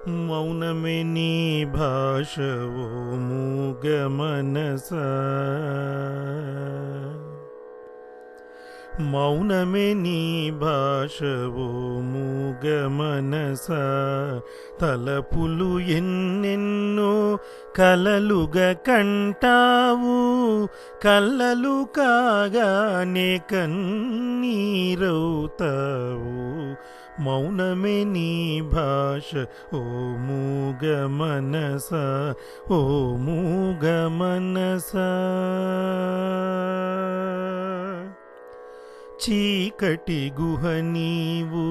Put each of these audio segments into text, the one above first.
మౌనమే నీ భాష ఓ మూగ మనస, మౌనమే నీ భాష ఓ మూగ మనస. తలపులు ఎన్నెన్నో కలలుగా కంటావు, కళ్ళలు కాగానే కన్నీరవుతావు. మౌనమే నీ భాష ఓ మూగ మనస, ఓ మూగ మనస. చీకటి గుహ నీవు,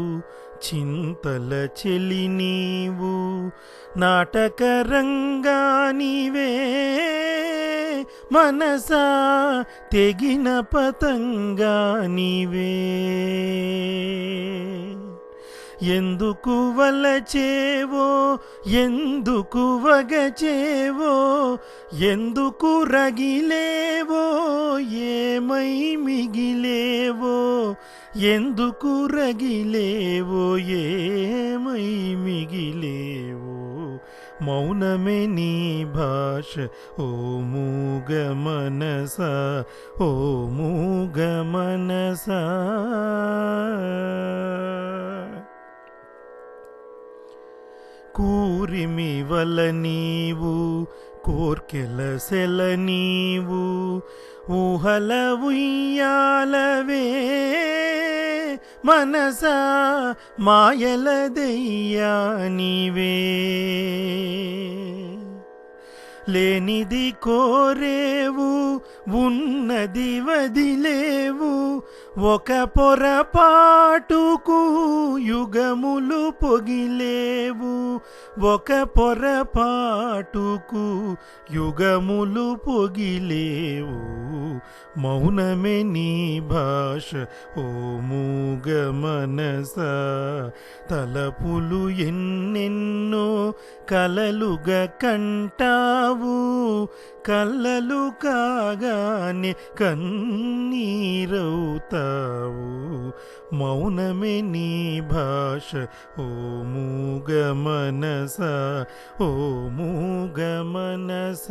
చింతల చెలి నీవు, నాటకరంగా నీవే మనసా, తెగిన పతంగా నీవే. ఎందుకు వలచేవో, ఎందుకు వగచేవో, ఎందుకు రగిలేవో, ఏమై మిగిలేవో, ఎందుకు రగిలేవో, ఏమై మిగిలేవో. మౌనమే నీ భాష ఓ మూగ మనస, ఓ మూగ మనస. కూరిమి వల నీవు, కోర్కెల సెల నీవు, ఊహల ఉయ్యాలవే మనసా, మాయల దెయ్యా నీవే. లేనిది కోరేవు, ఉన్నది వదిలేవు, ఒక పొరపాటుకు యుగములు పొగిలేవు, ఒక పొరపాటుకు యుగములు పొగిలేవు. మౌనమే నీ భాష ఓ మూగ మనస. తలపులు ఎన్నెన్నో కలలుగా కంటావు, కళ్ళలు కాగానే కన్నీరవుతావు. మౌనమే నీ భాష ఓ మూగ మనస, ఓ మూగ మనస.